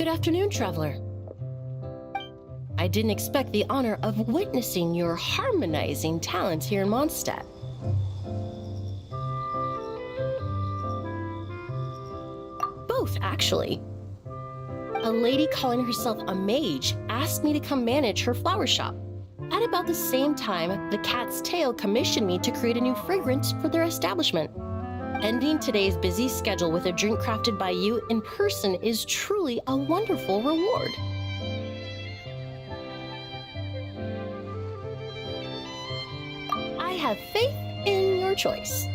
Good afternoon, traveler. I didn't expect the honor of witnessing your harmonizing talents here in Mondstadt. Both, actually. A lady calling herself a mage asked me to come manage her flower shop. At about the same time, the Cat's Tail commissioned me to create a new fragrance for their establishment. Ending today's busy schedule with a drink crafted by you in person is truly a wonderful reward. I have faith in your choice.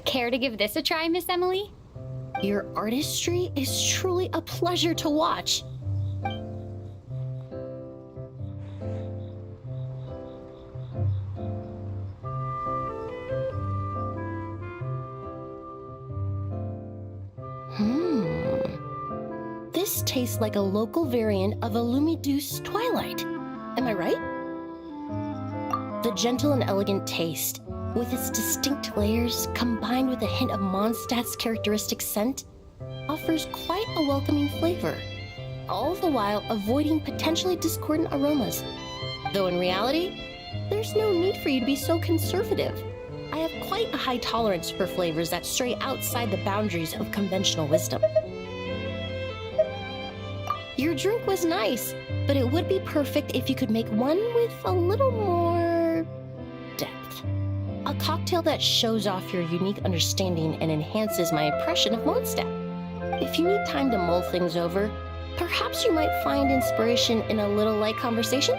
Care to give this a try, Miss Emilie? Your artistry is truly a pleasure to watch. This tastes like a local variant of a Lumideuse Twilight. Am I right? The gentle and elegant taste, with its distinct layers combined with a hint of Mondstadt's characteristic scent, offers quite a welcoming flavor, all the while avoiding potentially discordant aromas. Though in reality, there's no need for you to be so conservative. I have quite a high tolerance for flavors that stray outside the boundaries of conventional wisdom. Your drink was nice, but it would be perfect if you could make one with a little more depth. A cocktail that shows off your unique understanding and enhances my impression of Mondstadt. If you need time to mull things over, perhaps you might find inspiration in a little light conversation?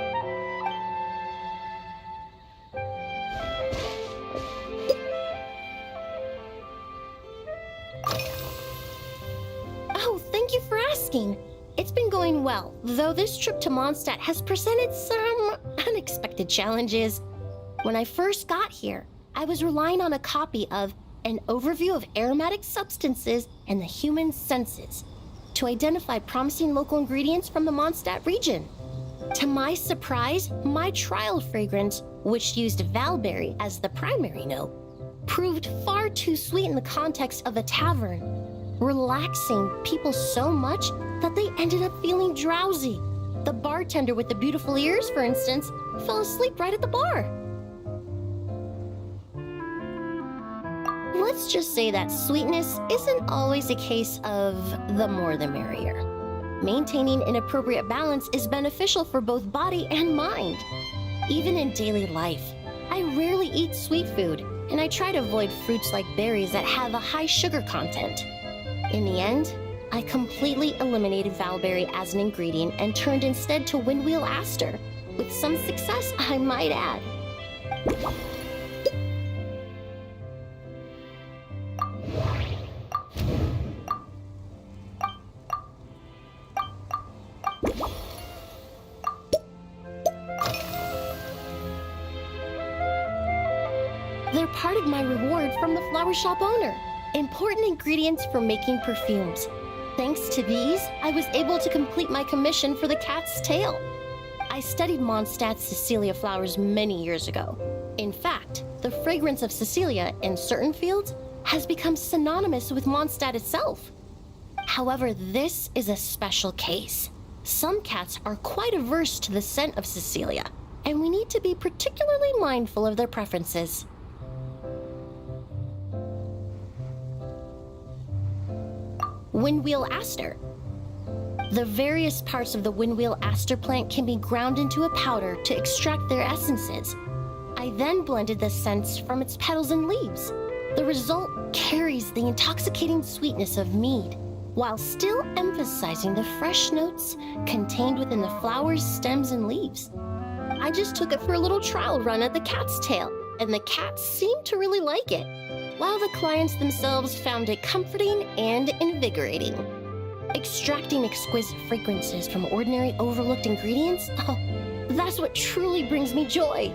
Oh, thank you for asking. It's been going well, though this trip to Mondstadt has presented some unexpected challenges. When I first got here, I was relying on a copy of An Overview of Aromatic Substances and the Human Senses to identify promising local ingredients from the Mondstadt region. To my surprise, my trial fragrance, which used valberry as the primary note, proved far too sweet in the context of a tavern, relaxing people so much that they ended up feeling drowsy. The bartender with the beautiful ears, for instance, fell asleep right at the bar. Let's just say that sweetness isn't always a case of the more the merrier. Maintaining an appropriate balance is beneficial for both body and mind. Even in daily life, I rarely eat sweet food, and I try to avoid fruits like berries that have a high sugar content. In the end, I completely eliminated valberry as an ingredient and turned instead to windwheel aster, With some success, I might add. They're part of my reward from the flower shop owner. Important ingredients for making perfumes. Thanks to these, I was able to complete my commission for the cat's tail. I studied Mondstadt's Cecilia flowers many years ago. In fact, the fragrance of Cecilia in certain fields has become synonymous with Mondstadt itself. However, this is a special case. Some cats are quite averse to the scent of Cecilia, and we need to be particularly mindful of their preferences. Windwheel aster. The various parts of the windwheel aster plant can be ground into a powder to extract their essences. I then blended the scents from its petals and leaves. The result carries the intoxicating sweetness of mead, while still emphasizing the fresh notes contained within the flowers, stems, and leaves. I just took it for a little trial run at the cat's tail, and the cats seemed to really like it, while the clients themselves found it comforting and invigorating. Extracting exquisite fragrances from ordinary overlooked ingredients, oh, that's what truly brings me joy.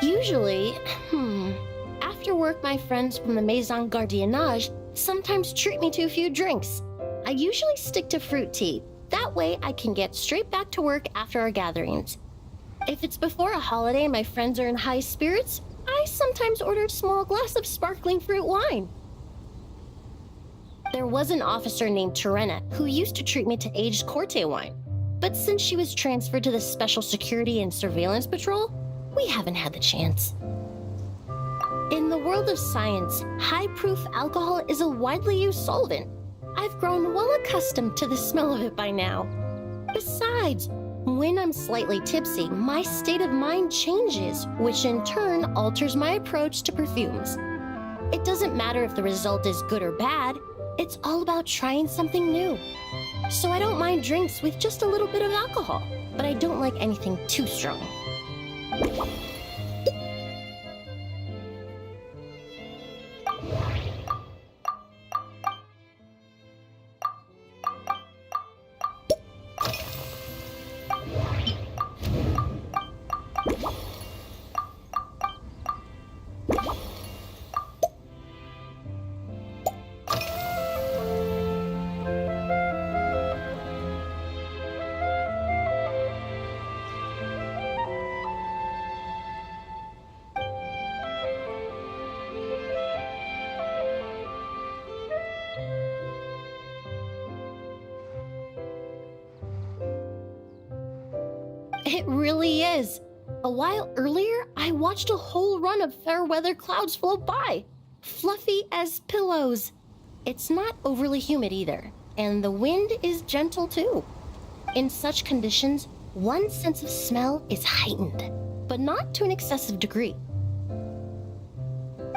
Usually, after work, my friends from the Maison Gardiennage sometimes treat me to a few drinks. I usually stick to fruit tea. That way I can get straight back to work after our gatherings. If it's before a holiday and my friends are in high spirits, I sometimes order a small glass of sparkling fruit wine. There was an officer named Terena who used to treat me to aged Corte wine. But since she was transferred to the Special Security and Surveillance Patrol, we haven't had the chance. In the world of science, high-proof alcohol is a widely used solvent. I've grown well accustomed to the smell of it by now. Besides, when I'm slightly tipsy, my state of mind changes, which in turn alters my approach to perfumes. It doesn't matter if the result is good or bad, it's all about trying something new. So I don't mind drinks with just a little bit of alcohol, but I don't like anything too strong. It really is. A while earlier, I watched a whole run of fair weather clouds float by, fluffy as pillows. It's not overly humid either, and the wind is gentle too. In such conditions, one's sense of smell is heightened, but not to an excessive degree.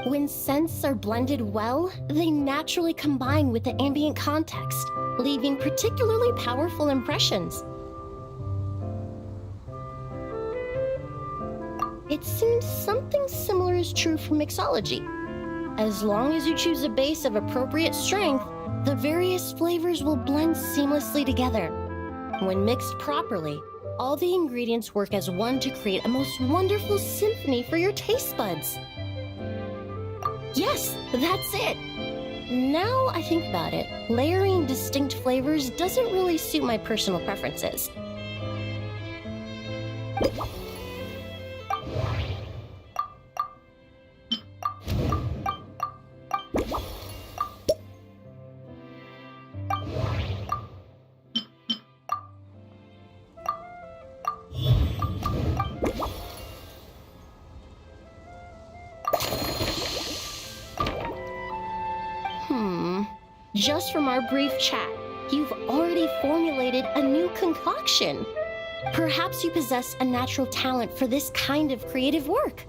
When scents are blended well, they naturally combine with the ambient context, leaving particularly powerful impressions. It seems something similar is true for mixology. As long as you choose a base of appropriate strength, the various flavors will blend seamlessly together. When mixed properly, all the ingredients work as one to create a most wonderful symphony for your taste buds. Yes, that's it. Now I think about it, layering distinct flavors doesn't really suit my personal preferences. Just from our brief chat, you've already formulated a new concoction. Perhaps you possess a natural talent for this kind of creative work.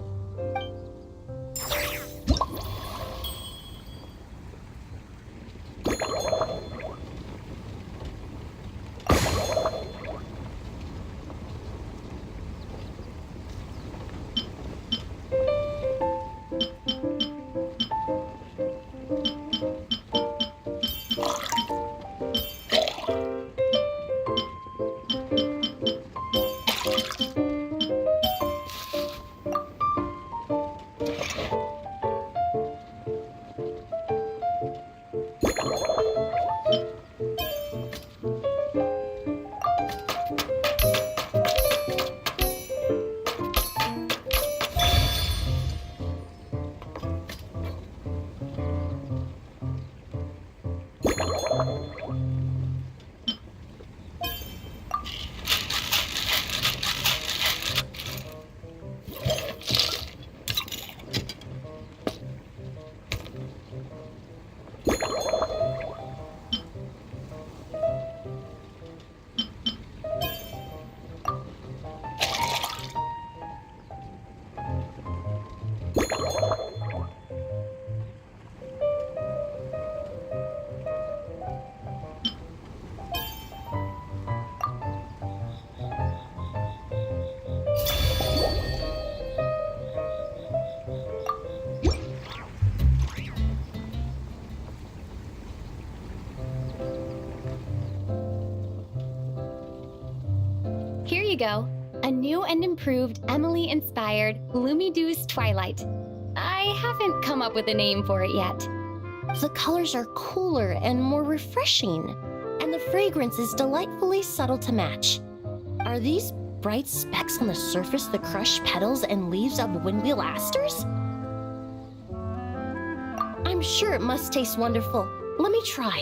Here you go. A new and improved Emilie-inspired Lumidouce Twilight. I haven't come up with a name for it yet. The colors are cooler and more refreshing, and the fragrance is delightfully subtle to match. Are these bright specks on the surface the crushed petals and leaves of windwheel asters? I'm sure it must taste wonderful. Let me try.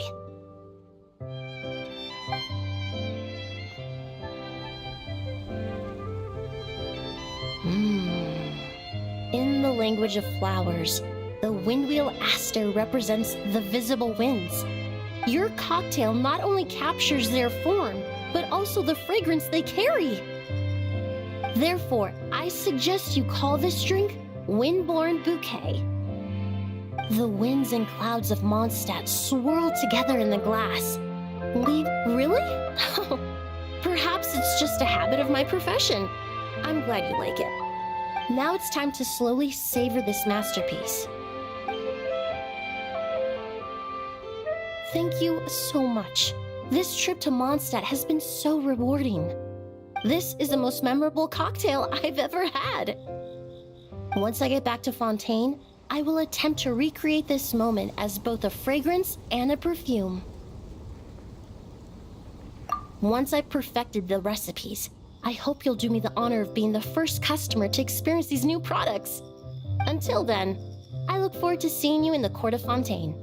In the language of flowers, the windwheel aster represents the visible winds. Your cocktail not only captures their form, but also the fragrance they carry. Therefore, I suggest you call this drink Windborne Bouquet. The winds and clouds of Mondstadt swirl together in the glass. Really? Oh, perhaps it's just a habit of my profession. I'm glad you like it. Now it's time to slowly savor this masterpiece. Thank you so much. This trip to Mondstadt has been so rewarding. This is the most memorable cocktail I've ever had. Once I get back to Fontaine, I will attempt to recreate this moment as both a fragrance and a perfume. Once I've perfected the recipes, I hope you'll do me the honor of being the first customer to experience these new products. Until then, I look forward to seeing you in the Court of Fontaine.